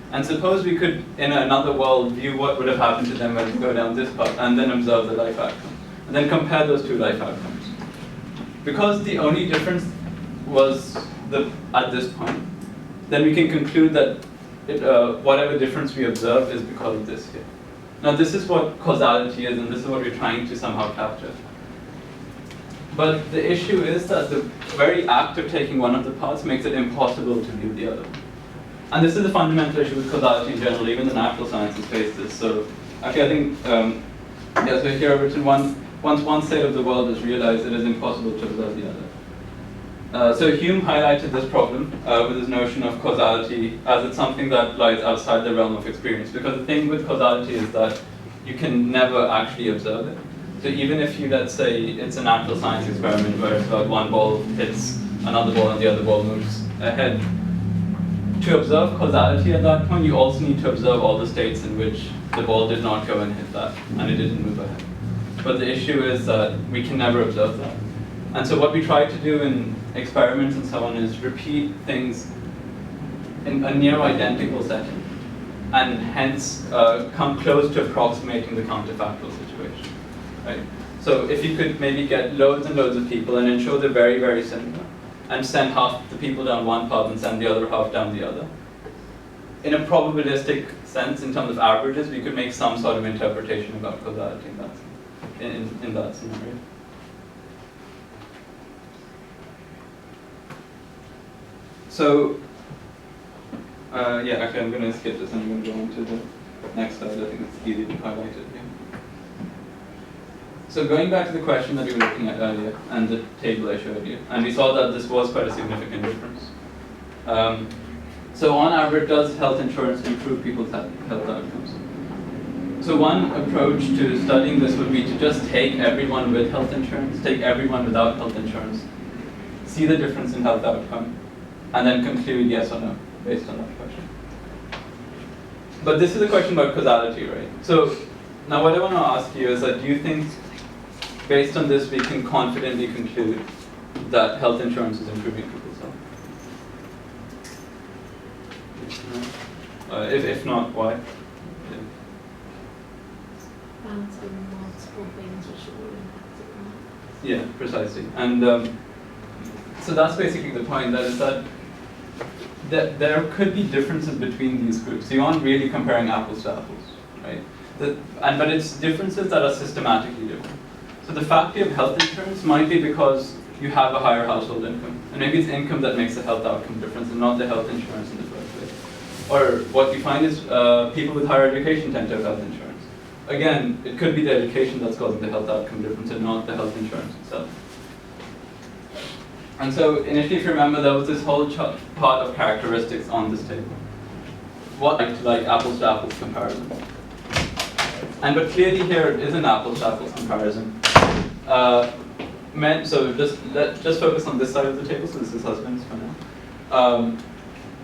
And suppose we could, in another world, view what would have happened to them when they go down this path, and then observe the life outcome. And then compare those two life outcomes. Because the only difference was at this point, then we can conclude that whatever difference we observe is because of this here. Now this is what causality is, and this is what we're trying to somehow capture. But the issue is that the very act of taking one of the paths makes it impossible to view the other. And this is a fundamental issue with causality in general. Even the natural sciences face this. So actually I think, so here I've written once one state of the world is realized, it is impossible to observe the other. So Hume highlighted this problem with his notion of causality as it's something that lies outside the realm of experience. Because the thing with causality is that you can never actually observe it. So even if you, let's say, it's a natural science experiment where it's about one ball hits another ball and the other ball moves ahead, to observe causality at that point, you also need to observe all the states in which the ball did not go and hit that, and it didn't move ahead. But the issue is that we can never observe that. And so what we try to do in experiments and so on is repeat things in a near identical setting, and hence come close to approximating the counterfactual situation. Right? So if you could maybe get loads and loads of people and ensure they're very, very similar, and send half the people down one path and send the other half down the other. In a probabilistic sense, in terms of averages, we could make some sort of interpretation about causality in that scenario. So, actually I'm going to skip this and I'm going to go on to the next slide. I think it's easy to highlight it here. So going back to the question that we were looking at earlier, and the table I showed you, and we saw that this was quite a significant difference. So on average, does health insurance improve people's health outcomes? So one approach to studying this would be to just take everyone with health insurance, take everyone without health insurance, see the difference in health outcome, and then conclude yes or no based on that question. But this is a question about causality, right? So now what I want to ask you is that do you think, based on this, we can confidently conclude that health insurance is improving people's health? If not, why? Balancing multiple things which will impact it. Yeah, precisely. And so that's basically the point, that is that there could be differences between these groups. So you aren't really comparing apples to apples, right? But it's differences that are systematically different. So the fact you have health insurance might be because you have a higher household income. And maybe it's income that makes the health outcome difference and not the health insurance in the first place. Or what you find is people with higher education tend to have health insurance. Again, it could be the education that's causing the health outcome difference and not the health insurance itself. And so initially, if you remember, there was this whole part of characteristics on this table. What like apples to apples comparison. But clearly here it is an apples to apples comparison. So just focus on this side of the table, so this is husbands for now.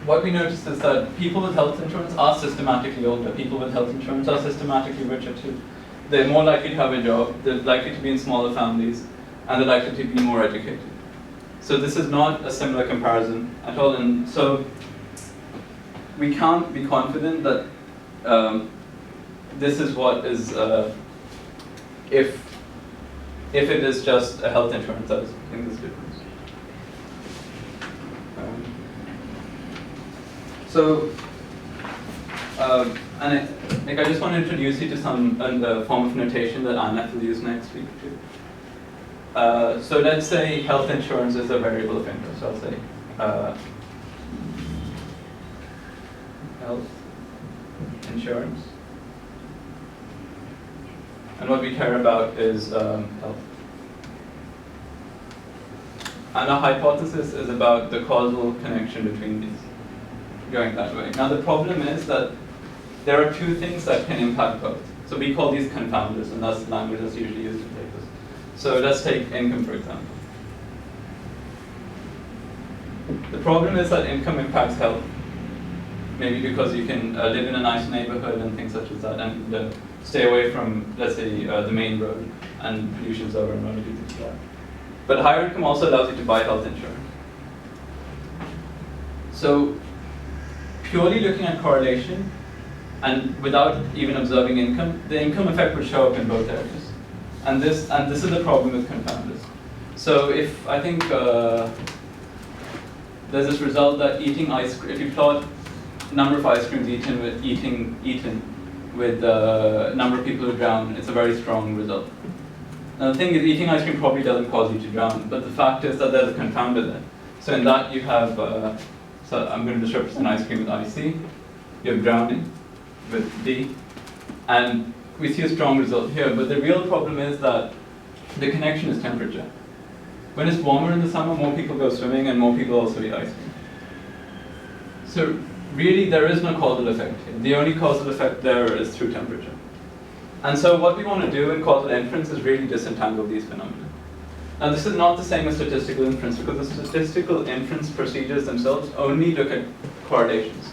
What we noticed is that people with health insurance are systematically older. People with health insurance are systematically richer too. They're more likely to have a job, they're likely to be in smaller families, and they're likely to be more educated. So this is not a similar comparison at all, and so we can't be confident that this is what is, if it is just a health insurance that is making this difference. So I just want to introduce you to some form of notation that Anna will use next week too. So let's say health insurance is a variable of interest. So I'll say health insurance. And what we care about is health. And our hypothesis is about the causal connection between these, going that way. Now the problem is that there are two things that can impact both. So we call these confounders, and that's the language that's usually used in papers. So let's take income, for example. The problem is that income impacts health, maybe because you can live in a nice neighborhood and things such as that, and stay away from, let's say, the main road, and pollution's over and all of these things like that. But higher income also allows you to buy health insurance. So purely looking at correlation, and without even observing income, the income effect would show up in both areas. And this is the problem with confounders. So if I think there's this result that eating ice cream, if you plot number of ice creams eaten with the number of people who drown, it's a very strong result. Now the thing is, eating ice cream probably doesn't cause you to drown, but the fact is that there's a confounder there. So in that you have, so I'm going to just represent ice cream with IC, you have drowning with D, and we see a strong result here, but the real problem is that the connection is temperature. When it's warmer in the summer, more people go swimming and more people also eat ice cream. So really there is no causal effect here. The only causal effect there is through temperature. And so what we want to do in causal inference is really disentangle these phenomena. Now this is not the same as statistical inference, because the statistical inference procedures themselves only look at correlations.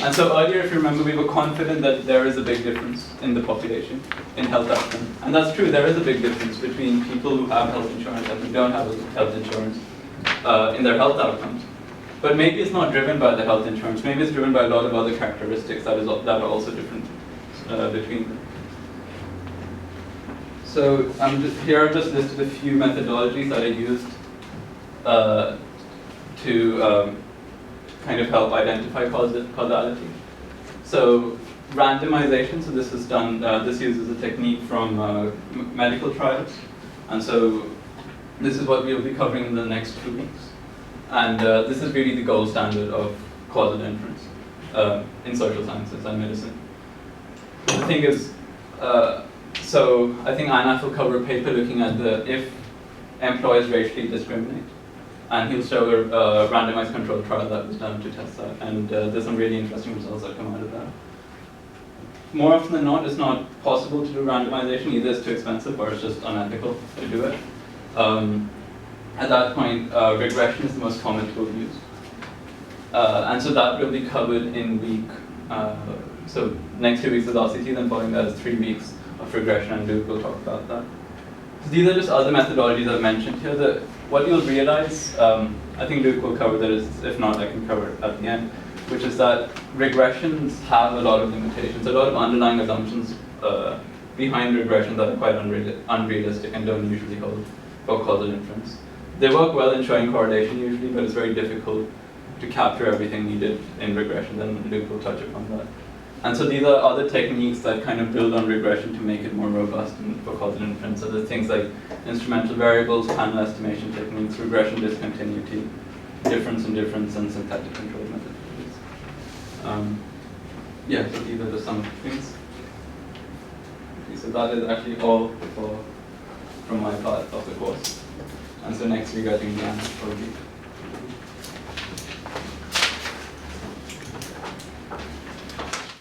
And so earlier, if you remember, we were confident that there is a big difference in the population in health outcomes. And that's true, there is a big difference between people who have health insurance and who don't have health insurance in their health outcomes. But maybe it's not driven by the health insurance, maybe it's driven by a lot of other characteristics that are also different between them. So here I've just listed a few methodologies that I used to kind of help identify causality. So randomization, so this is done, this uses a technique from medical trials. And so this is what we'll be covering in the next 2 weeks. And this is really the gold standard of causal inference in social sciences and medicine. The thing is, so I think Anaf will cover a paper looking at if employers racially discriminate. And he'll show a randomized controlled trial that was done to test that. And there's some really interesting results that come out of that. More often than not, it's not possible to do randomization. Either it's too expensive or it's just unethical to do it. At that point, regression is the most common tool used. And so that will be covered in week, so next 2 weeks is RCT, then following that is 3 weeks of regression, and Luke will talk about that. So these are just other methodologies I've mentioned here. What you'll realize, I think Luke will cover this, if not I can cover it at the end, which is that regressions have a lot of limitations, a lot of underlying assumptions behind regression that are quite unrealistic and don't usually hold for causal inference. They work well in showing correlation usually, but it's very difficult to capture everything needed in regression, and Luke will touch upon that. And so these are other techniques that kind of build on regression to make it more robust for causal inference. So there's things like instrumental variables, panel estimation techniques, regression discontinuity, difference in difference, and synthetic control methodologies. Yeah, so these are just some things. Okay, so that is actually all from my part of the course. And so next week I think we have for a week.